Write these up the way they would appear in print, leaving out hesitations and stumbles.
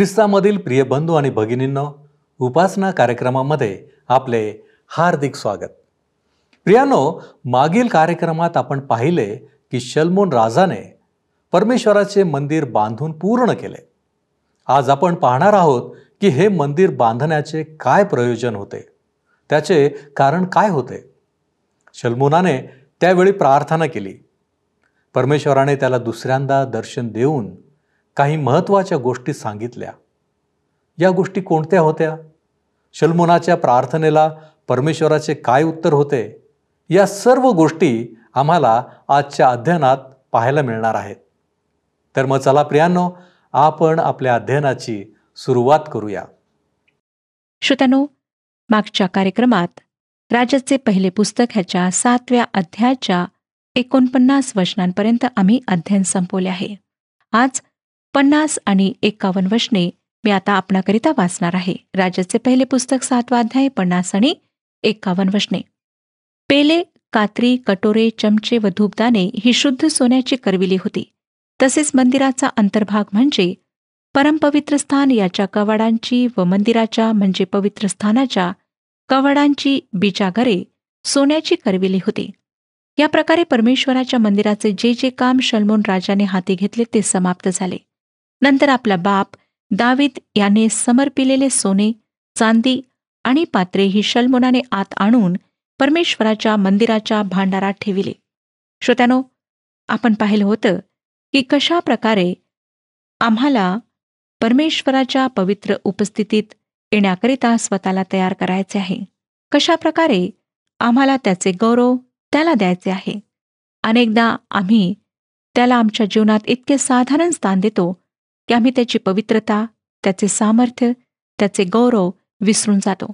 ख्रिस्तामधील प्रिय बंधू आणि भगिनींनो, उपासना कार्यक्रमामध्ये आपले हार्दिक स्वागत. प्रियानो, मागील कार्यक्रमात आपण पाहिले की शलमोन राजाने परमेश्वराचे मंदिर बांधून पूर्ण केले. आज आपण पाहणार आहोत की हे मंदिर बांधण्याचे काय प्रयोजन होते, त्याचे कारण काय होते. शलमोनाने त्यावेळी प्रार्थना केली. परमेश्वराने त्याला दुसऱ्यांदा दर्शन देऊन काही महत्त्वाच्या गोष्टी सांगितल्या. या गोष्टी कोणत्या होत्या? शलमोनाच्या प्रार्थनेला परमेश्वराचे काय उत्तर होते? या सर्व गोष्टी आम्हाला आजच्या अध्ययनात पाहायला मिळणार आहेत. तर मग चला प्रियांनो, आपण आपल्या अध्ययनाची सुरुवात करूया. श्रोत्यांनो, मागच्या कार्यक्रमात राजाचे पहिले पुस्तक ह्याच्या 7व्या अध्यायाच्या 49 वचनांपर्यंत आम्ही अध्ययन संपवले आहे. आज 50 आणि 51 वचने मी आता आपणाकरिता वाचणार आहे. राजाचे पहिले पुस्तक 7वा अध्याय 50 आणि 51 वचने. पेले, कात्री, कटोरे, चमचे व धूपदाणे ही शुद्ध सोन्याची करविली होती. तसेच मंदिराचा अंतर्भाग म्हणजे परमपवित्र स्थान याच्या कवाडांची व मंदिराच्या म्हणजे पवित्र स्थानाच्या कवाडांची बिजागरे सोन्याची करविली होती. या प्रकारे परमेश्वराच्या मंदिराचे जे जे काम शलमोन राजाने हाती घेतले ते समाप्त झाले. नंतर आपला बाप दावीद याने समर्पिलेले सोने, चांदी आणि पात्रे ही शलमोनाने आत आणून परमेश्वराच्या मंदिराच्या भांडारात ठेविले. श्रोत्यानो, आपण पाहिलं होतं की कशा प्रकारे आम्हाला परमेश्वराच्या पवित्र उपस्थितीत येण्याकरिता स्वतःला तयार करायचे आहे. कशा प्रकारे आम्हाला त्याचे गौरव त्याला द्यायचे आहे. अनेकदा आम्ही त्याला आमच्या जीवनात इतके साधारण स्थान देतो की आम्ही त्याची पवित्रता, त्याचे सामर्थ्य, त्याचे गौरव विसरून जातो.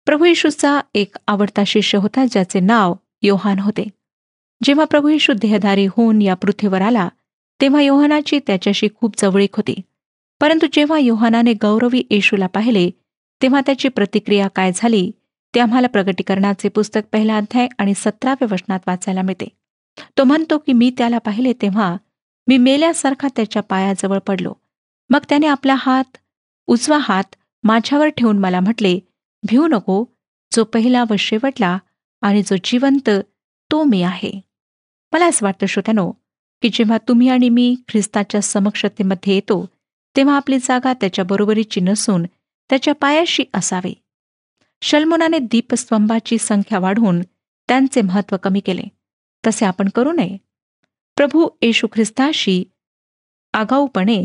प्रभू येशूचा एक आवडता शिष्य होता ज्याचे नाव योहान होते. जेव्हा प्रभू येशू देहधारी होऊन या पृथ्वीवर आला तेव्हा योहानाची त्याच्याशी खूप जवळीक होती. परंतु जेव्हा योहानाने गौरवी येशूला पाहिले तेव्हा त्याची प्रतिक्रिया काय झाली ते आम्हाला प्रकटीकरणाचे पुस्तक 1 अध्याय आणि 17व्या वचनात वाचायला मिळते. तो म्हणतो की मी त्याला पाहिले तेव्हा मी मेल्यासारखा त्याच्या पायाजवळ पडलो. मग त्याने आपला उजवा हात माझ्यावर ठेवून मला म्हटले, भिवू नको, जो पहिला व शेवटला आणि जो जिवंत तो मी आहे. मला असं वाटतं श्रोत्यानो की जेव्हा तुम्ही आणि मी ख्रिस्ताच्या समक्षतेमध्ये येतो तेव्हा आपली जागा त्याच्या बरोबरीची नसून त्याच्या पायाशी असावी. शलमोनाने दीपस्तंभाची संख्या वाढवून त्यांचे महत्त्व कमी केले. तसे आपण करू नये. प्रभू येशू ख्रिस्ताशी आगाऊपणे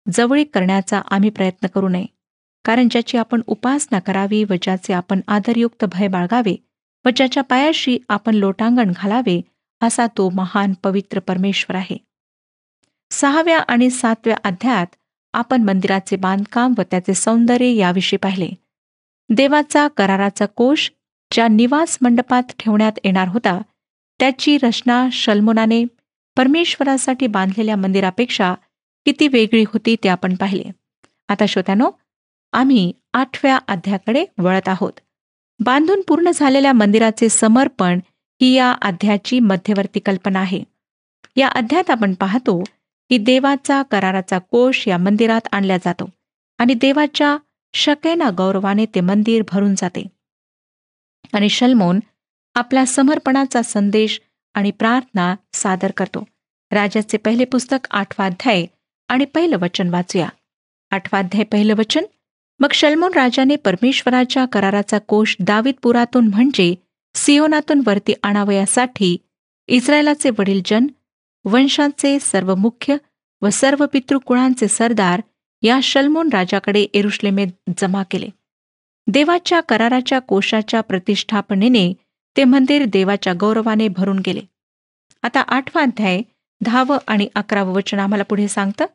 जवळीक करण्याचा आम्ही प्रयत्न करू नये. कारण ज्याची आपण उपासना करावी व ज्याचे आपण आदरयुक्त भय बाळगावे व ज्याच्या पायाशी आपण लोटांगण घालावे असा तो महान पवित्र परमेश्वर आहे. 6व्या आणि 7व्या अध्यायात आपण मंदिराचे बांधकाम व त्याचे सौंदर्य याविषयी पाहिले. देवाचा कराराचा कोश ज्या निवास मंडपात ठेवण्यात येणार होता त्याची रचना शलमोनाने परमेश्वरासाठी बांधलेल्या मंदिरापेक्षा किती वेगळी होती ते आपण पाहिले. आता श्रोत्यानो, आम्ही 8व्या अध्यायाकडे वळत आहोत. बांधून पूर्ण झालेल्या मंदिराचे समर्पण ही या अध्यायाची मध्यवर्ती कल्पना आहे. या अध्यायात आपण पाहतो की देवाचा कराराचा कोश या मंदिरात आणला जातो आणि देवाच्या शकेना गौरवाने ते मंदिर भरून जाते. आणि शलमोन आपला समर्पणाचा संदेश आणि प्रार्थना सादर करतो. राजाचे पहिले पुस्तक 8वा अध्याय आणि 1 वचन वाचूया. 8वा अध्याय 1 वचन. मग शलमोन राजाने परमेश्वराच्या कराराचा कोश दावीदपुरातून म्हणजे सियोनातून वरती आणावयासाठी इस्रायलाचे वडील जन, वंशाचे सर्व मुख्य व सर्व पितृकुळांचे सरदार या शलमोन राजाकडे यरुशलेमेत जमा केले. देवाच्या कराराच्या कोशाच्या प्रतिष्ठापनेने ते मंदिर देवाच्या गौरवाने भरून गेले. आता 8वा अध्याय 10 आणि 11 वचन आम्हाला पुढे सांगतं.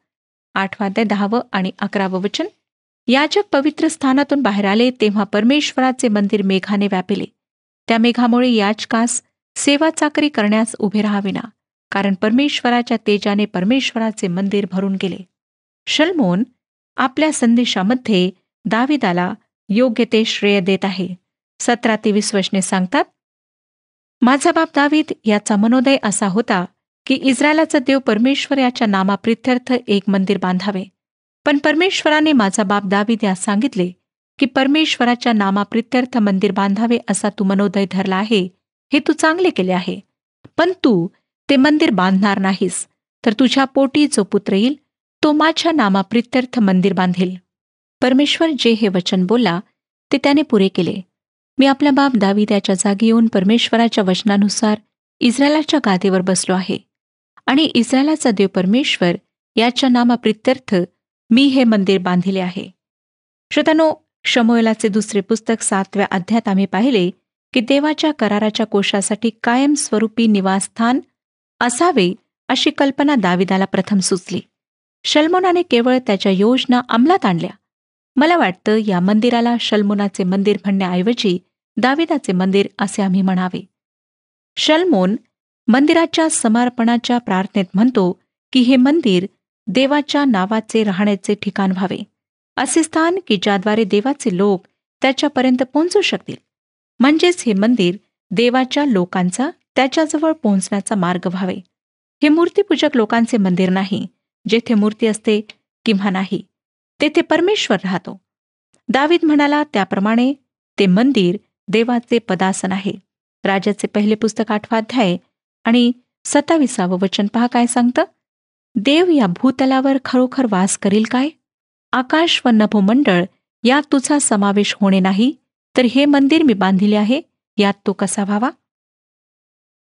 8वा अध्याय 10 आणि 11 वचन. याजक पवित्र स्थानातून बाहेर आले तेव्हा परमेश्वराचे मंदिर मेघाने व्यापिले. त्या मेघामुळे याजकास सेवा चाकरी करण्यास उभे राहाविना, कारण परमेश्वराच्या तेजाने परमेश्वराचे मंदिर भरून गेले. शलमोन आपल्या संदेशामध्ये दाविदाला योग्य ते श्रेय देत आहे. 17 ते 20 वचने सांगतात, माझा बाप दावीद याचा मनोदय असा होता की इस्रायलाचा देव परमेश्वर याच्या नामाप्रित्यर्थ एक मंदिर बांधावे पण परमेश्वराने माझा बाप दावीद यास सांगितले की परमेश्वराच्या नामाप्रित्यर्थ मंदिर बांधावे असा तू मनोदय धरला आहे, हे तू चांगले केले आहे. पण तू ते मंदिर बांधणार नाहीस, तर तुझ्या पोटी जो पुत्र येईल तो माझ्या नामाप्रित्यर्थ मंदिर बांधेल. परमेश्वर जे हे वचन बोलला ते त्याने पुरे केले. मी आपला बाप दावीद याच्या जागी येऊन परमेश्वराच्या वचनानुसार इस्रायलाच्या गादीवर बसलो आहे आणि इस्रायलाचा देव परमेश्वर याच्या नामाप्रित्यर्थ मी हे मंदिर बांधिले आहे. श्रोत्यानो, शमूएलाचे दुसरे पुस्तक 7व्या अध्यायात आम्ही पाहिले की देवाच्या कराराच्या कोशासाठी कायमस्वरूपी निवासस्थान असावे अशी कल्पना दाविदाला प्रथम सुचली. शल्मोनाने केवळ त्याच्या योजना अंमलात आणल्या. मला वाटतं या मंदिराला शल्मोनाचे मंदिर म्हणण्याऐवजी दाविदाचे मंदिर असे आम्ही म्हणावे. शल्मोन मंदिराच्या समर्पणाच्या प्रार्थनेत म्हणतो की हे मंदिर देवाच्या नावाचे राहण्याचे ठिकाण व्हावे, असे स्थान की ज्याद्वारे देवाचे लोक त्याच्यापर्यंत पोहोचू शकतील. म्हणजेच हे मंदिर देवाच्या लोकांचा त्याच्याजवळ पोहोचण्याचा मार्ग व्हावे. हे मूर्तीपूजक लोकांचे मंदिर नाही, जेथे मूर्ती असते किंवा नाही तेथे परमेश्वर राहतो. दावीद म्हणाला त्याप्रमाणे ते मंदिर देवाचे पदासन आहे. राजाचे पहिले पुस्तक 8वा अध्याय आणि 27वे वचन पहा काय सांगतं. देव या भूतलावर खरोखर वास करील काय? आकाश व नभोमंडळ यात तुझा समावेश होणे नाही, तर हे मंदिर मी बांधिले आहे, यात तो कसा व्हावा?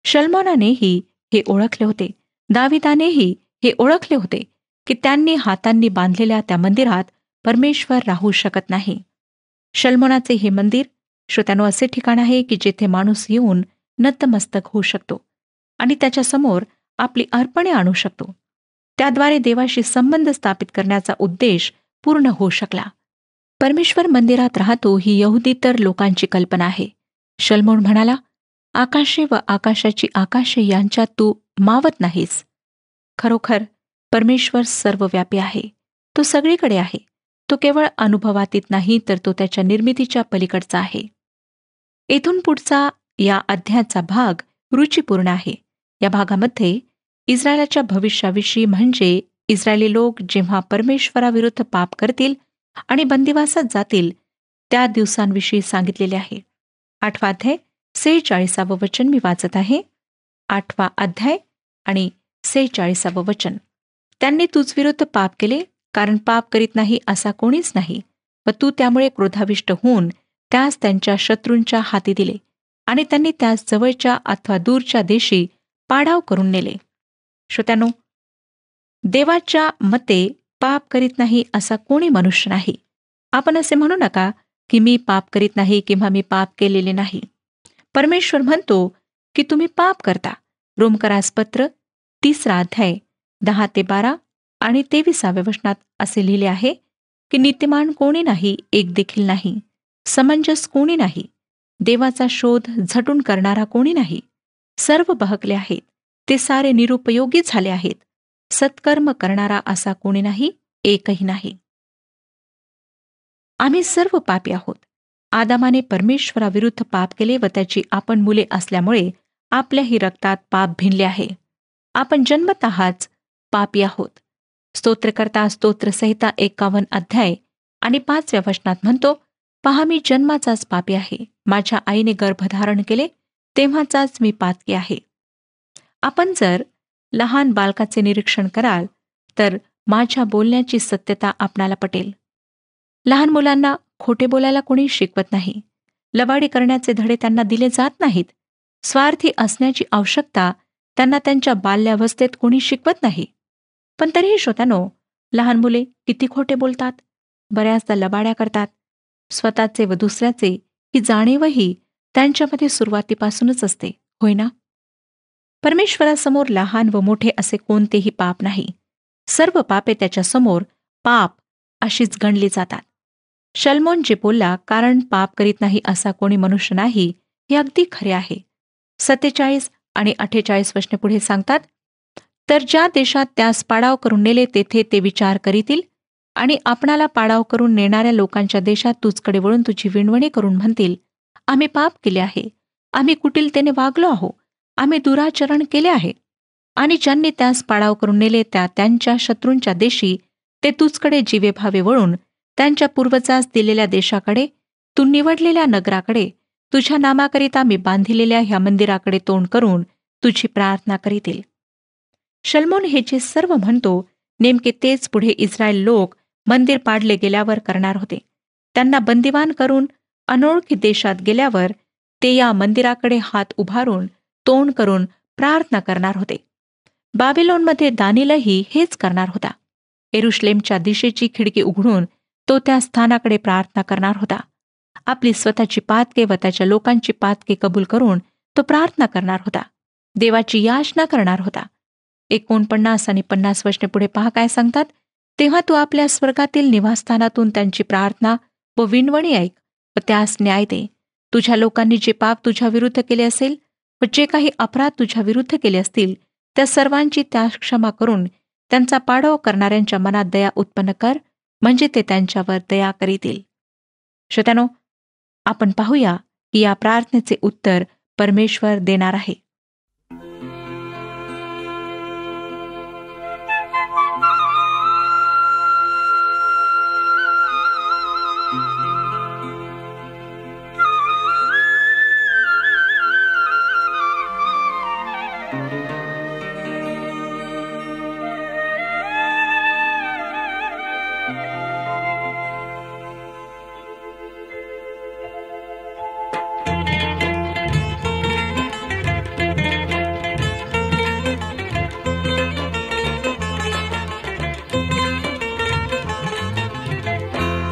शल्मोनानेही हे ओळखले होते, दाविदानेही हे ओळखले होते की त्यांनी हातांनी बांधलेल्या त्या मंदिरात परमेश्वर राहू शकत नाही. शल्मोनाचे हे मंदिर श्रोत्यानो असे ठिकाण आहे की जेथे माणूस येऊन नतमस्तक होऊ शकतो आणि त्याच्यासमोर आपली अर्पणे आणू शकतो. त्याद्वारे देवाशी संबंध स्थापित करण्याचा उद्देश पूर्ण होऊ शकला. परमेश्वर मंदिरात राहतो ही यहुदीतर लोकांची कल्पना आहे. शल्मोन म्हणाला, आकाशे व आकाशाची आकाशे यांच्यात तू मावत नाहीस. खरोखर परमेश्वर सर्वव्यापी आहे. तो सगळीकडे आहे. तो केवळ अनुभवातीत नाही, तर तो त्याच्या निर्मितीच्या पलीकडचा आहे. येथून पुढचा या अध्यायाचा भाग रुचीपूर्ण आहे. या भागामध्ये इस्रायलाच्या भविष्याविषयी म्हणजे इस्रायली लोक जेव्हा परमेश्वराविरुद्ध पाप करतील आणि बंदिवासात जातील त्या दिवसांविषयी सांगितलेले आहे. 8वा अध्याय 46वे वचन मी वाचत आहे. 8वा अध्याय आणि 46वे वचन. त्यांनी तुझविरुद्ध पाप केले, कारण पाप करीत नाही असा कोणीच नाही, व तू त्यामुळे क्रोधाविष्ट होऊन त्यास त्यांच्या शत्रूंच्या हाती दिले आणि त्यांनी त्यास जवळच्या अथवा दूरच्या देशी पाडाव करून नेले. श्रोत्यानो, देवाच्या मते पाप करीत नाही असा कोणी मनुष्य नाही. आपण असे म्हणू नका की मी पाप करीत नाही किंवा मी पाप केलेले नाही. परमेश्वर म्हणतो की तुम्ही पाप करता. रोमकरास पत्र 3रा अध्याय 10 ते 12 आणि 23व्या वचनात असे लिहिले आहे की नीतिमान कोणी नाही, एक देखील नाही. समंजस कोणी नाही. देवाचा शोध झटून करणारा कोणी नाही. सर्व बहकले आहेत, ते सारे निरुपयोगी झाले आहेत. सत्कर्म करणारा असा कोणी नाही, एकही नाही. आम्ही सर्व पापी आहोत. आदामाने परमेश्वराविरुद्ध पाप केले व त्याची आपण मुले असल्यामुळे आपल्याही रक्तात पाप भिनले आहे. आपण जन्मतःच पापी आहोत. स्तोत्रकर्ता स्तोत्रसंहिता 51 अध्याय आणि 5व्या वचनात म्हणतो, पहा मी जन्माचाच पापी आहे. माझ्या आईने गर्भधारण केले तेव्हाचाच मी पातकी आहे. आपण जर लहान बालकाचे निरीक्षण कराल तर माझ्या बोलण्याची सत्यता आपणाला पटेल. लहान मुलांना खोटे बोलायला कोणी शिकवत नाही. लबाडी करण्याचे धडे त्यांना दिले जात नाहीत. स्वार्थी असण्याची आवश्यकता त्यांना त्यांच्या बाल्यावस्थेत कोणी शिकवत नाही. पण तरीही श्रोत्यानो, लहान मुले किती खोटे बोलतात, बऱ्याचदा लबाड्या करतात. स्वतःचे व दुसऱ्याचे ही जाणीवही त्यांच्यामध्ये सुरुवातीपासूनच असते, होय ना? परमेश्वरासमोर लहान व मोठे असे कोणतेही पाप नाही. सर्व पापे त्याच्यासमोर पाप अशीच गणली जातात. शल्मोन जे बोलला, कारण पाप करीत नाही असा कोणी मनुष्य नाही, हे अगदी खरे आहे. 47 आणि 48 वचने पुढे सांगतात, तर ज्या देशात त्यास पाडाव करून नेले तेथे ते विचार करीतील आणि आपणाला पाडाव करून नेणाऱ्या लोकांच्या देशात तुझकडे वळून तुझी विणवणी करून म्हणतील, आम्ही पाप केले आहे, आम्ही कुटिलतेने वागलो आहो, आम्ही दुराचरण केले आहे. आणि ज्यांनी त्यास पाडाव करून नेले त्या त्यांच्या शत्रूंच्या देशी ते तुझकडे जीवे भावे वळून त्यांच्या पूर्वजास दिलेल्या देशाकडे, तू निवडलेल्या नगराकडे, तुझ्या नामाकरिता मी बांधिलेल्या ह्या मंदिराकडे तोंड करून तुझी प्रार्थना करीतील. शल्मोन हे जे सर्व म्हणतो, नेमके तेच पुढे इस्रायल लोक मंदिर पाडले गेल्यावर करणार होते. त्यांना बंदिवान करून अनोळखी देशात गेल्यावर ते या मंदिराकडे हात उभारून तोंड करून प्रार्थना करणार होते. बाबिलोनमध्ये दानिलही हेच करणार होता. यरुशलेमच्या दिशेची खिडकी उघडून तो त्या स्थानाकडे प्रार्थना करणार होता. आपली स्वतःची पातके व त्याच्या लोकांची पातके कबूल करून तो प्रार्थना करणार होता. देवाची याचना करणार होता. 49 आणि 50 वचने पुढे पहा काय सांगतात. तेव्हा तू आपल्या स्वर्गातील निवासस्थानातून त्यांची प्रार्थना व विनवणी ऐक व त्यास न्याय दे. तुझ्या लोकांनी जे पाप तुझ्या विरुद्ध केले असेल व जे काही अपराध तुझ्या विरुद्ध केले असतील त्या सर्वांची त्या क्षमा करून त्यांचा पाडव करणाऱ्यांच्या मनात दया उत्पन्न कर, म्हणजे ते त्यांच्यावर दया करीतील. श्रोत्यानो, आपण पाहूया की या प्रार्थनेचे उत्तर परमेश्वर देणार आहे.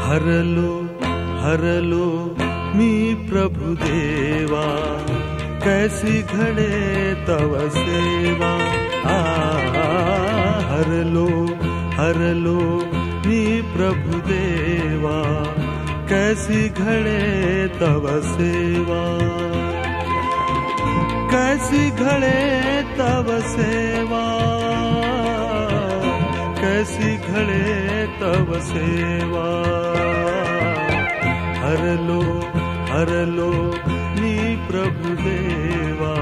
हरलो हरलो मी प्रभु देवा, कैसी घडे तव सेवा. हरलो हरलो मी प्रभु देवा, कैसी घडे तव सेवा. कैसी घडे तव सेवा, कैसी घडे तव सेवा. हरलो हरलो मी प्रभु देवा,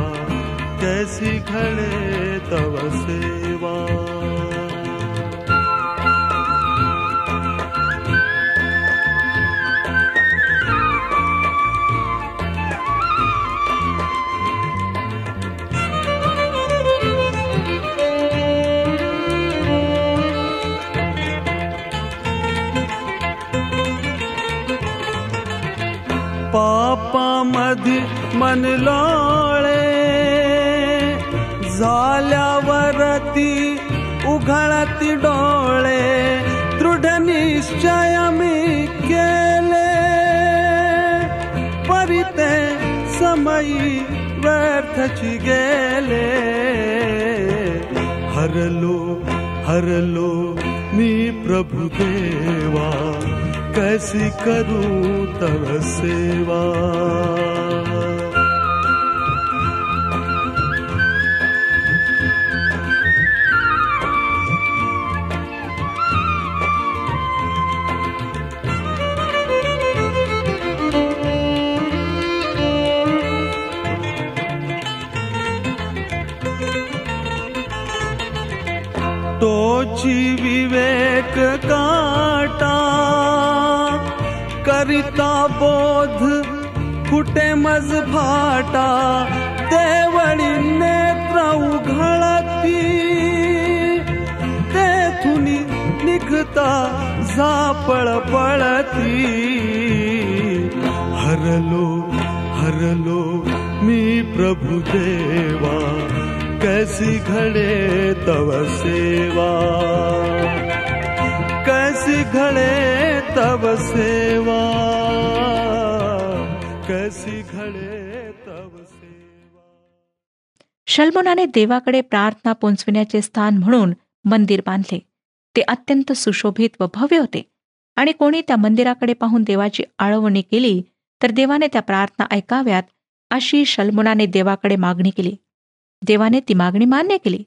कैसी घडे तव सेवा. पापामध्ये मन लोळे, झाल्यावरती उघडती डोळे. दृढ निश्चय मी केले, परिते समयी व्यर्थची गेले. हरलो हरलो मी प्रभु देवा, कैसी करूं तव सेवा. तोची विवेक काटा, करिता बोध कुठे मज फाटा. देवळी नेत्र उघडती, तेथून निघता झापळ पळती. हरलो हरलो मी प्रभु देवा, कैसी घडे तव सेवा. कैसी घडे तव सेवा, कैसी घडे तव सेवा. शल्मोनाने देवाकडे प्रार्थना पोचविण्याचे स्थान म्हणून मंदिर बांधले. ते अत्यंत सुशोभित व भव्य होते आणि कोणी त्या मंदिराकडे पाहून देवाची आळवणी केली तर देवाने त्या प्रार्थना ऐकाव्यात अशी शल्मोनाने देवाकडे मागणी केली. देवाने ती मागणी मान्य केली.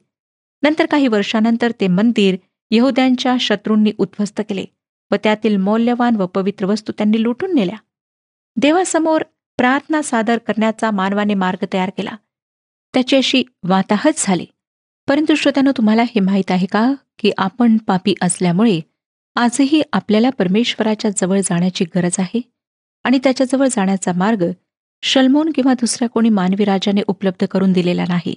नंतर काही वर्षानंतर ते मंदिर यहुद्यांच्या शत्रूंनी उद्ध्वस्त केले व त्यातील मौल्यवान व पवित्र वस्तू त्यांनी लुटून नेल्या. देवासमोर प्रार्थना सादर करण्याचा मानवाने मार्ग तयार केला. त्याची अशी वाताहत झाली. परंतु श्रोत्यानो, तुम्हाला हे माहीत आहे का की आपण पापी असल्यामुळे आजही आपल्याला परमेश्वराच्या जवळ जाण्याची गरज आहे आणि त्याच्याजवळ जाण्याचा मार्ग शल्मोन किंवा दुसऱ्या कोणी मानवी राजाने उपलब्ध करून दिलेला नाही,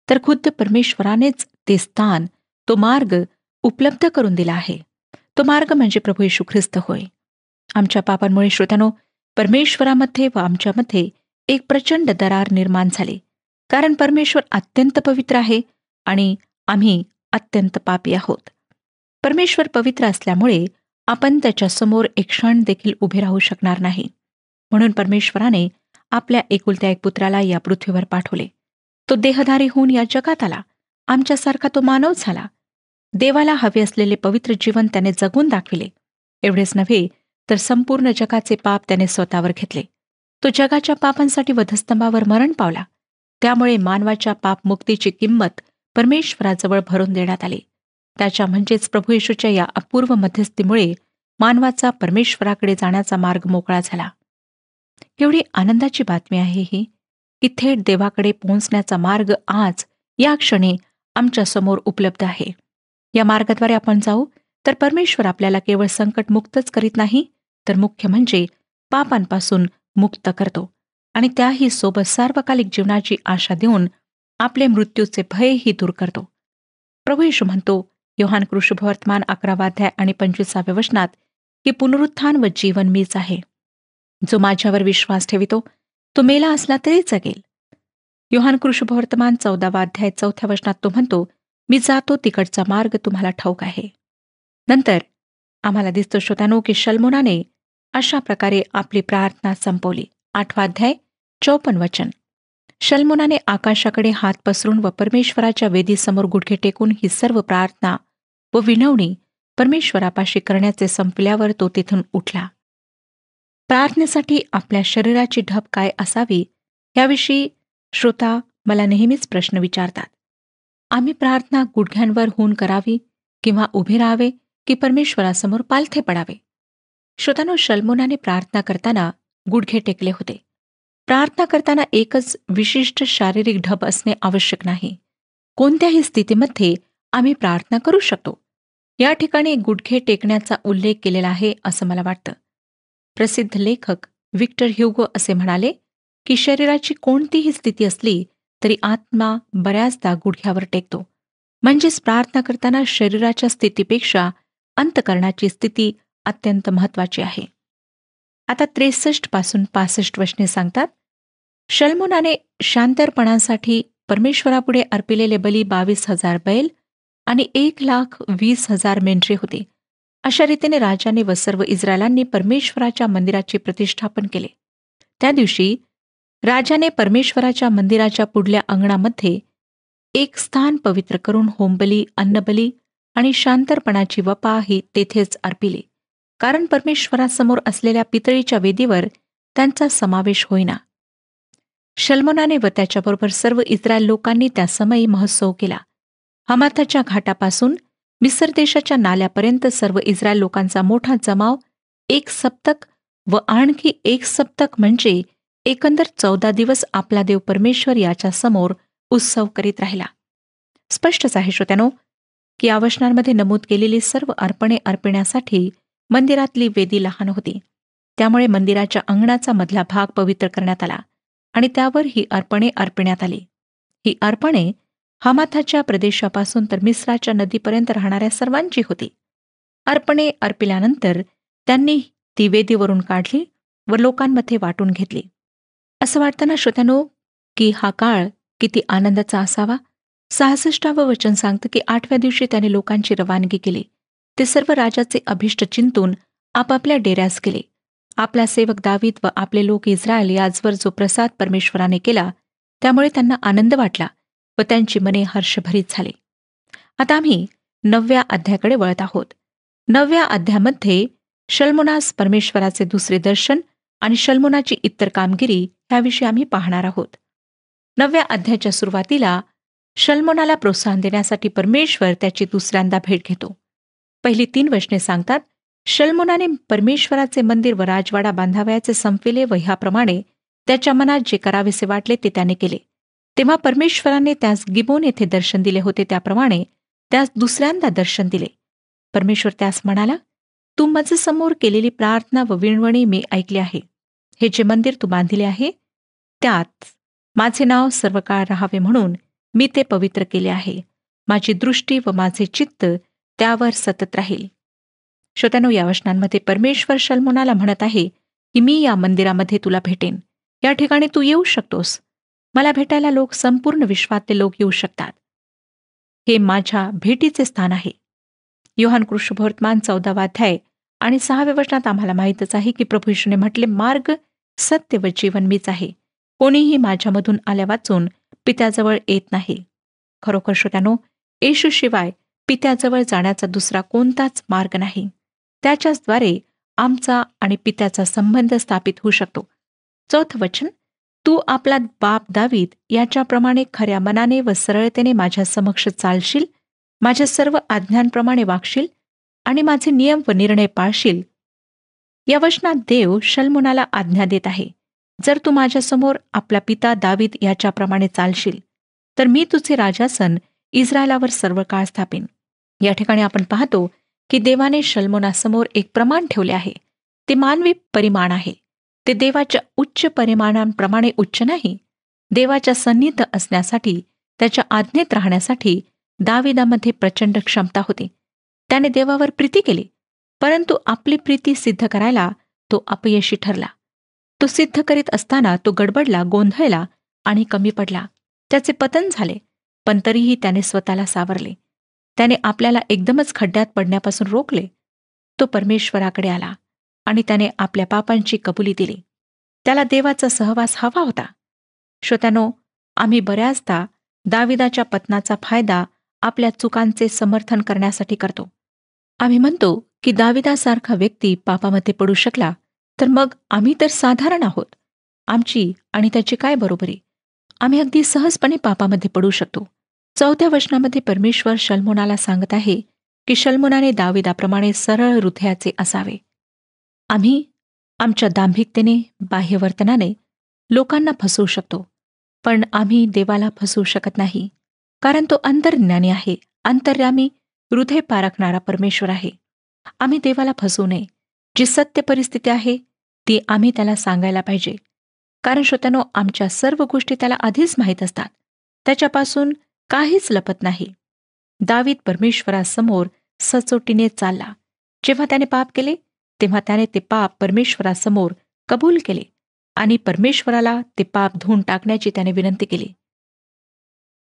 तर खुद्द परमेश्वरानेच ते स्थान, तो मार्ग उपलब्ध करून दिला आहे. तो मार्ग म्हणजे प्रभू येशू ख्रिस्त होय. आमच्या पापांमुळे श्रोत्यानो, परमेश्वरामध्ये व आमच्यामध्ये एक प्रचंड दरार निर्माण झाली, कारण परमेश्वर अत्यंत पवित्र आहे आणि आम्ही अत्यंत पापी आहोत. परमेश्वर पवित्र असल्यामुळे आपण त्याच्यासमोर एक क्षण देखील उभे राहू शकणार नाही. म्हणून परमेश्वराने आपल्या एकुलत्या एक पुत्राला या पृथ्वीवर पाठवले. तो देहधारी होऊन या जगात आला. आमच्यासारखा तो मानव झाला. देवाला हवे असलेले पवित्र जीवन त्याने जगून दाखविले. एवढेच नव्हे, तर संपूर्ण जगाचे पाप त्याने स्वतःवर घेतले. तो जगाच्या पापांसाठी वधस्तंभावर मरण पावला. त्यामुळे मानवाच्या पापमुक्तीची किंमत परमेश्वराजवळ भरून देण्यात आली. त्याच्या म्हणजेच प्रभू येशूच्या या अपूर्व मध्यस्थीमुळे मानवाचा परमेश्वराकडे जाण्याचा मार्ग मोकळा झाला. एवढी आनंदाची बातमी आहे ही, की थेट देवाकडे पोहोचण्याचा मार्ग आज या क्षणी आमच्या समोर उपलब्ध आहे. या मार्गाद्वारे आपण जाऊ तर परमेश्वर आपल्याला केवळ संकटमुक्तच करीत नाही, तर मुख्य म्हणजे पापांपासून मुक्त करतो आणि त्याही सोबत सार्वकालिक जीवनाची आशा देऊन आपले मृत्यूचे भयही दूर करतो. प्रभू येशू म्हणतो योहान कृष्णवर्तमान 11 अध्याय आणि 25 वचनात, की पुनरुत्थान व जीवन मीच आहे. जो माझ्यावर विश्वास ठेवितो तो मेला असला तरी जगेल. योहान कृष्णवर्तमान 14 अध्याय 4 वचनात तो म्हणतो, मी जातो तिकडचा मार्ग तुम्हाला ठाऊक आहे. नंतर आम्हाला दिसतो श्रोत्यानो, की शल्मोनाने अशा प्रकारे आपली प्रार्थना संपवली. 8 अध्याय 54 वचन. शल्मोनाने आकाशाकडे हात पसरून व परमेश्वराच्या वेदीसमोर गुडघे टेकून ही सर्व प्रार्थना व विनवणी परमेश्वरापाशी करण्याचे संपल्यावर तो तिथून उठला. प्रार्थनेसाठी आपल्या शरीराची ढब काय असावी याविषयी श्रोता मला नेहमीच प्रश्न विचारतात. आम्ही प्रार्थना गुडघ्यांवर होऊन करावी किंवा उभे राहावे की परमेश्वरासमोर पालथे पडावे? श्रोतांनो, शल्मोनाने प्रार्थना करताना गुडघे टेकले होते. प्रार्थना करताना एकच विशिष्ट शारीरिक ढब असणे आवश्यक नाही. कोणत्याही स्थितीमध्ये आम्ही प्रार्थना करू शकतो. या ठिकाणी गुडघे टेकण्याचा उल्लेख केलेला आहे असं मला वाटतं. प्रसिद्ध लेखक व्हिक्टर ह्युगो असे म्हणाले, की शरीराची कोणतीही स्थिती असली तरी आत्मा बऱ्याचदा गुडघ्यावर टेकतो. म्हणजेच प्रार्थना करताना शरीराच्या स्थितीपेक्षा अंतःकरणाची स्थिती अत्यंत महत्वाची आहे. आता 63 पासून 65 वचने सांगतात, शल्मोनाने शांतर्पणासाठी परमेश्वरापुढे अर्पिलेले बली 22,000 बैल आणि 1,20,000 मेंढरे होते. अशा रीतीने राजाने व सर्व इस्रायलांनी परमेश्वराच्या मंदिराचे प्रतिष्ठापन केले. त्या दिवशी राजाने परमेश्वराच्या मंदिराच्या पुढल्या अंगणामध्ये एक स्थान पवित्र करून होमबली, अन्नबली आणि शांतर्पणाची वपा ही तेथेच अर्पिली, कारण परमेश्वरासमोर असलेल्या पितळीच्या वेदीवर त्यांचा समावेश होईना. शल्मोनाने व त्याच्याबरोबर सर्व इस्रायल लोकांनी त्या समयी महोत्सव केला. हमाथाच्या घाटापासून मिस्र देशाच्या नाल्यापर्यंत सर्व इस्रायल लोकांचा मोठा जमाव 1 सप्तक व आणखी 1 सप्तक म्हणजे एकंदर 14 दिवस आपला देव परमेश्वर याच्या समोर उत्सव करीत राहिला. स्पष्टच आहे श्रोत्यानो, की या वचनांमध्ये नमूद केलेली सर्व अर्पणे अर्पण्यासाठी मंदिरातली वेदी लहान होती. त्यामुळे मंदिराच्या अंगणाचा मधला भाग पवित्र करण्यात आला आणि त्यावर ही अर्पणे अर्पण्यात आली. ही अर्पणे हमाथाच्या प्रदेशापासून तर मिस्राच्या नदीपर्यंत राहणाऱ्या सर्वांची होती. अर्पणे अर्पिल्यानंतर त्यांनी ती वेदीवरून काढली व लोकांमध्ये वाटून घेतली. असं वाटतं ना श्रोत्यानो, की हा काळ किती आनंदाचा असावा. 66 वचन सांगतं, की 8व्या दिवशी त्याने लोकांची रवानगी केली. ते सर्व राजाचे अभिष्ट चिंतून आपापल्या डेऱ्यास गेले. आपला सेवक दावीद व आपले लोक इस्रायल याचवर जो प्रसाद परमेश्वराने केला त्यामुळे त्यांना आनंद वाटला व त्यांची मने हर्षभरीत झाली. आता आम्ही 9व्या अध्यायाकडे वळत आहोत. 9व्या अध्यायामध्ये शल्मोनास परमेश्वराचे दुसरे दर्शन आणि शल्मोनाची इतर कामगिरी ह्याविषयी आम्ही पाहणार आहोत. 9व्या अध्यायाच्या सुरुवातीला शल्मोनाला प्रोत्साहन देण्यासाठी परमेश्वर त्याची दुसऱ्यांदा भेट घेतो. पहिली 3 वचने सांगतात, शल्मोनाने परमेश्वराचे मंदिर व राजवाडा बांधावयाचे संपविले व ह्याप्रमाणे त्याच्या मनात जे करावेसे वाटले ते त्याने केले. तेव्हा परमेश्वराने त्यास गिबोन येथे दर्शन दिले होते, त्याप्रमाणे त्यास दुसऱ्यांदा दर्शन दिले. परमेश्वर त्यास म्हणाला, तू माझ्यासमोर केलेली प्रार्थना व विणवणी मी ऐकली आहे. हे जे मंदिर तू बांधिले आहे त्यात माझे नाव सर्व काळ राहावे म्हणून मी ते पवित्र केले आहे. माझी दृष्टी व माझे चित्त त्यावर सतत राहील. श्रोत्यानो, या वचनांमध्ये परमेश्वर शल्मोनाला म्हणत आहे की मी या मंदिरामध्ये तुला भेटेन. या ठिकाणी तू येऊ शकतोस. मला भेटायला लोक, संपूर्ण विश्वातले लोक येऊ शकतात. हे माझ्या भेटीचे स्थान आहे. योहान कृष्णवर्तमान 14वा अध्याय आणि 6व्या वचनात आम्हाला माहीतच आहे की प्रभू येशूने म्हटले, मार्ग, सत्य व जीवन मीच आहे. कोणीही माझ्यामधून आल्या वाचून पित्याजवळ येत नाही. खरोखर श्रोत्यानो, येशूशिवाय पित्याजवळ जाण्याचा दुसरा कोणताच मार्ग नाही. त्याच्याचद्वारे आमचा आणि पित्याचा संबंध स्थापित होऊ शकतो. 4थं वचन, तू आपला बाप दावीद याच्याप्रमाणे खऱ्या मनाने व सरळतेने माझ्या समक्ष चालशील, माझ्या सर्व आज्ञांप्रमाणे वागशील आणि माझे नियम व निर्णय पाळशील. या वचनात देव शल्मोनाला आज्ञा देत आहे, जर तू माझ्यासमोर आपला पिता दावीद याच्याप्रमाणे चालशील तर मी तुझे राजासन इस्रायलावर सर्व काळ स्थापिन. या ठिकाणी आपण पाहतो की देवाने शल्मोनासमोर एक प्रमाण ठेवले आहे. ते मानवी परिमाण आहे. ते देवाच्या उच्च परिमाणांप्रमाणे उच्च नाही. देवाच्या सन्निध असण्यासाठी, त्याच्या आज्ञेत राहण्यासाठी दाविदामध्ये प्रचंड क्षमता होती. त्याने देवावर प्रीती केली, परंतु आपली प्रीती सिद्ध करायला तो अपयशी ठरला. तो सिद्ध करीत असताना तो गडबडला, गोंधळला आणि कमी पडला. त्याचे पतन झाले, पण तरीही त्याने स्वतःला सावरले. त्याने आपल्याला एकदमच खड्ड्यात पडण्यापासून रोखले. तो परमेश्वराकडे आला आणि त्याने आपल्या पापांची कबुली दिली. त्याला देवाचा सहवास हवा होता. श्रोत्यानो, आम्ही बऱ्याचदा दाविदाच्या पतनाचा फायदा आपल्या चुकांचे समर्थन करण्यासाठी करतो. आम्ही म्हणतो की दाविदासारखा व्यक्ती पापामध्ये पडू शकला तर मग आम्ही तर साधारण आहोत. आमची आणि त्याची काय बरोबरी? आम्ही अगदी सहजपणे पापामध्ये पडू शकतो. 4थ्या वचनामध्ये परमेश्वर शल्मोनाला सांगत आहे की शल्मोनाने दाविदाप्रमाणे सरळ हृदयाचे असावे. आम्ही आमच्या दांभिकतेने, बाह्यवर्तनाने लोकांना फसवू शकतो, पण आम्ही देवाला फसवू शकत नाही, कारण तो अंतर्ज्ञानी आहे, अंतर्यामी, हृदय पारखणारा परमेश्वर आहे. आम्ही देवाला फसवू नये. जी सत्य परिस्थिती आहे ती आम्ही त्याला सांगायला पाहिजे, कारण श्रोत्यानो, आमच्या सर्व गोष्टी त्याला आधीच माहीत असतात. त्याच्यापासून काहीच लपत नाही. दावीद परमेश्वरासमोर सचोटीने चालला. जेव्हा त्याने पाप केले तेव्हा त्याने ते पाप परमेश्वरासमोर कबूल केले आणि परमेश्वराला ते पाप धुवून टाकण्याची त्याने विनंती केली.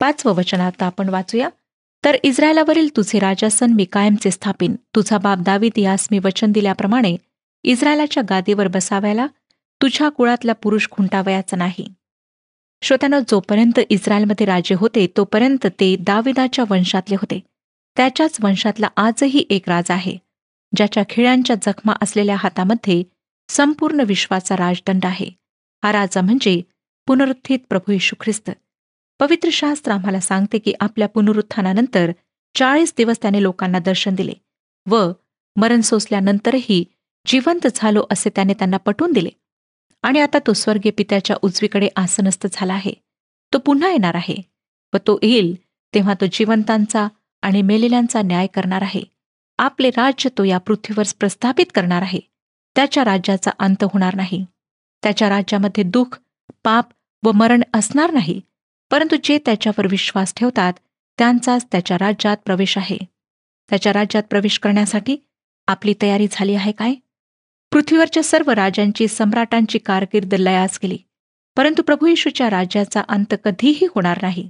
5वं वचन आता आपण वाचूया. तर इस्रायलावरील तुझे राजासन मी कायमचे स्थापिन. तुझा बाप दावीद यास मी वचन दिल्याप्रमाणे इस्रायलाच्या गादीवर बसावायला तुझ्या कुळातला पुरुष खुंटावयाचा नाही. श्रोत्यानो, जोपर्यंत इस्रायलमध्ये राजे होते तोपर्यंत ते दाविदाच्या वंशातले होते. त्याच्याच वंशातला आजही एक राजा आहे, ज्याच्या खिळ्यांच्या जखमा असलेल्या हातामध्ये संपूर्ण विश्वाचा राजदंड आहे. हा राजा म्हणजे पुनरुत्थित प्रभू येशू ख्रिस्त. पवित्र शास्त्र आम्हाला सांगते की आपल्या पुनरुत्थानानंतर 40 दिवस त्याने लोकांना दर्शन दिले व मरण सोसल्यानंतरही जिवंत झालो असे त्याने त्यांना पटवून दिले. आणि आता तो स्वर्गीय पित्याच्या उजवीकडे आसनस्थ झाला आहे. तो पुन्हा येणार आहे व तो येईल तेव्हा तो जिवंतांचा आणि मेलेल्यांचा न्याय करणार आहे. आपले राज्य तो या पृथ्वीवर प्रस्थापित करणार आहे. त्याच्या राज्याचा अंत होणार नाही. त्याच्या राज्यामध्ये दुःख, पाप व मरण असणार नाही, परंतु जे त्याच्यावर विश्वास ठेवतात त्यांचाच त्याच्या राज्यात प्रवेश आहे. त्याच्या राज्यात प्रवेश करण्यासाठी आपली तयारी झाली आहे काय? पृथ्वीवरच्या सर्व राजांची, सम्राटांची कारकीर्द लयास गेली, परंतु प्रभू येशूच्या राज्याचा अंत कधीही होणार नाही.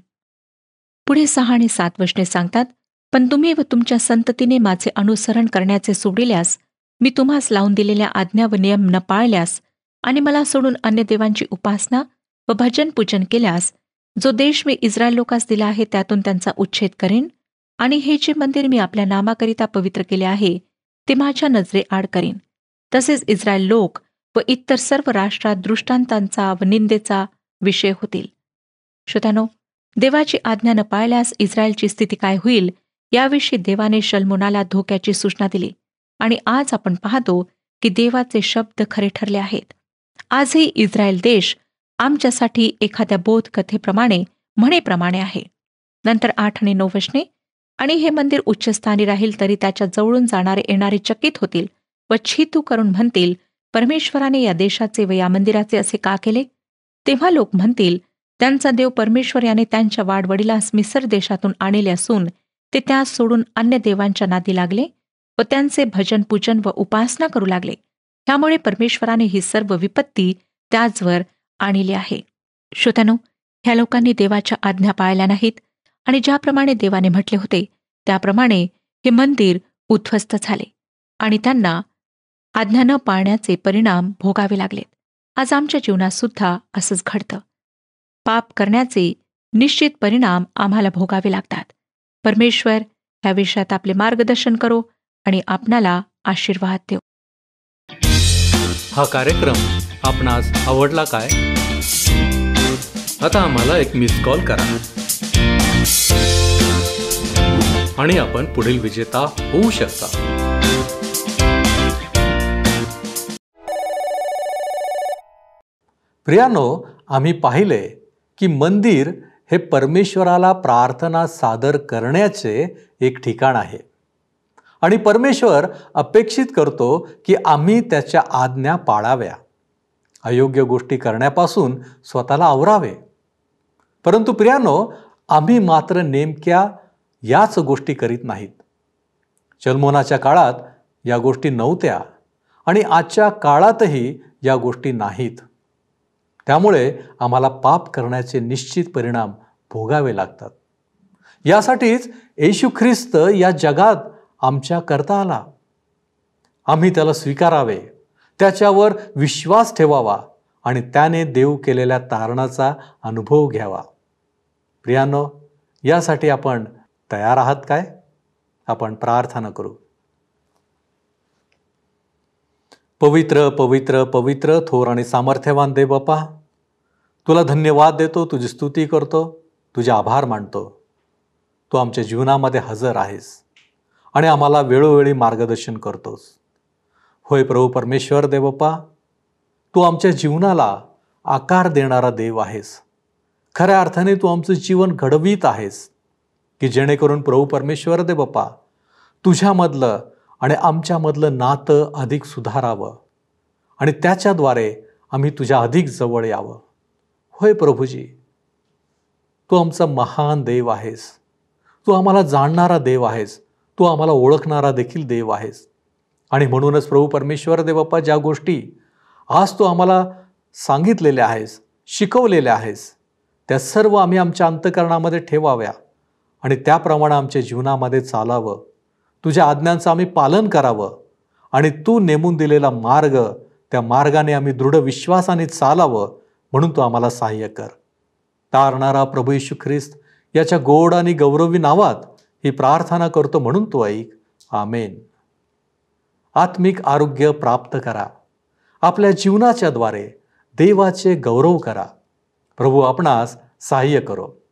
पुढे 6 आणि 7 वचने सांगतात, पण तुम्ही व तुमच्या संततीने माझे अनुसरण करण्याचे सोडिल्यास, मी तुम्हास लावून दिलेल्या आज्ञा व नियम न पाळल्यास आणि मला सोडून अन्य देवांची उपासना व भजन पूजन केल्यास, जो देश मी इस्रायल लोकांस दिला आहे त्यातून त्यांचा उच्छेद करेन आणि हे जे मंदिर मी आपल्या नामाकरिता पवित्र केले आहे ते माझ्या नजरेआड करीन. तसेच इस्रायल लोक व इतर सर्व राष्ट्रात दृष्टांतांचा व निंदेचा विषय होतील. श्रोत्यानो, देवाची आज्ञा न पाळल्यास इस्रायलची स्थिती काय होईल याविषयी देवाने शल्मोनाला धोक्याची सूचना दिली. आणि आज आपण पाहतो की देवाचे शब्द खरे ठरले आहेत. आजही इस्रायल देश आमच्यासाठी एखाद्या बोधकथेप्रमाणे, म्हणेप्रमाणे आहे. नंतर 8 आणि 9 वचने, आणि हे मंदिर उच्चस्थानी राहील तरी त्याच्या जवळून जाणारे येणारे चकित होतील व छितू करून म्हणतील, परमेश्वराने या देशाचे व या मंदिराचे असे का केले? तेव्हा लोक म्हणतील, त्यांचा देव परमेश्वर याने त्यांच्या वाडवडिलास मिसर देशातून आणले असून ते त्यास सोडून अन्य देवांच्या नादी लागले व त्यांचे भजन पूजन व उपासना करू लागले. त्यामुळे परमेश्वराने ही सर्व विपत्ती त्याचवर आणली आहे. श्रोत्यानो, ह्या लोकांनी देवाच्या आज्ञा पाळल्या नाहीत आणि ज्याप्रमाणे देवाने म्हटले होते त्याप्रमाणे हे मंदिर उद्ध्वस्त झाले आणि त्यांना आज्ञा न पाळण्याचे परिणाम भोगावे लागलेत. आज आमच्या जीवनात सुद्धा असंच घडतं. पाप करण्याचे निश्चित परिणाम आम्हाला भोगावे लागतात. परमेश्वर ह्या विषयात आपले मार्गदर्शन करो आणि आपणाला आशीर्वाद देव. हा कार्यक्रम आपणास आवडला काय? आता आम्हाला एक मिस कॉल करा आणि आपण पुढील विजेता होऊ शकता. प्रियानो, आम्ही पाहिले की मंदिर हे परमेश्वराला प्रार्थना सादर करण्याचे एक ठिकाण आहे आणि परमेश्वर अपेक्षित करतो की आम्ही त्याच्या आज्ञा पाळाव्या, अयोग्य गोष्टी करण्यापासून स्वतःला आवरावे. परंतु प्रियानो, आम्ही मात्र नेमक्या याच गोष्टी करीत नाहीत. चलमोनाच्या काळात या गोष्टी नव्हत्या आणि आजच्या काळातही या गोष्टी नाहीत. त्यामुळे आम्हाला पाप करण्याचे निश्चित परिणाम भोगावे लागतात. यासाठीच येशू ख्रिस्त या जगात आमच्या करता आला. आम्ही त्याला स्वीकारावे, त्याच्यावर विश्वास ठेवावा आणि त्याने देव केलेल्या तारणाचा अनुभव घ्यावा. प्रियानो, यासाठी आपण तयार आहात काय? आपण प्रार्थना करू. पवित्र पवित्र पवित्र थोर आणि सामर्थ्यवान देव बाप्पा, तुला धन्यवाद देतो, तुझी स्तुती करतो, तुझे आभार मानतो. तू आमच्या जीवनामध्ये हजर आहेस आणि आम्हाला वेळोवेळी मार्गदर्शन करतोस. होय प्रभू परमेश्वर देव बाप्पा, तू आमच्या जीवनाला आकार देणारा देव आहेस. खऱ्या अर्थाने तू आमचं जीवन घडवीत आहेस की जेणेकरून प्रभू परमेश्वर देव बाप्पा, तुझ्यामधलं आणि आमच्यामधलं नातं अधिक सुधारावं आणि त्याच्याद्वारे आम्ही तुझ्या अधिक जवळ यावं. होय प्रभूजी, तू आमचा महान देव आहेस. तू आम्हाला जाणणारा देव आहेस. तू आम्हाला ओळखणारा देखील देव आहेस. आणि म्हणूनच प्रभू परमेश्वर देव बाप्पा, ज्या गोष्टी आज तू आम्हाला सांगितलेल्या आहेस, शिकवलेल्या आहेस, त्या सर्व आम्ही आमच्या अंतःकरणामध्ये ठेवाव्या आणि त्याप्रमाणे आमच्या जीवनामध्ये चालावं. तुझ्या आज्ञांचं आम्ही पालन करावं आणि तू नेमून दिलेला मार्ग, त्या मार्गाने आम्ही दृढ विश्वासाने चालावं, म्हणून तू आम्हाला सहाय्य कर. तारणारा प्रभू येशू ख्रिस्त याच्या गोड आणि गौरवी नावात ही प्रार्थना करतो, म्हणून तू ऐक. आमेन. आत्मिक आरोग्य प्राप्त करा. आपल्या जीवनाच्या द्वारे देवाचे गौरव करा. प्रभू आपणास सहाय्य करो.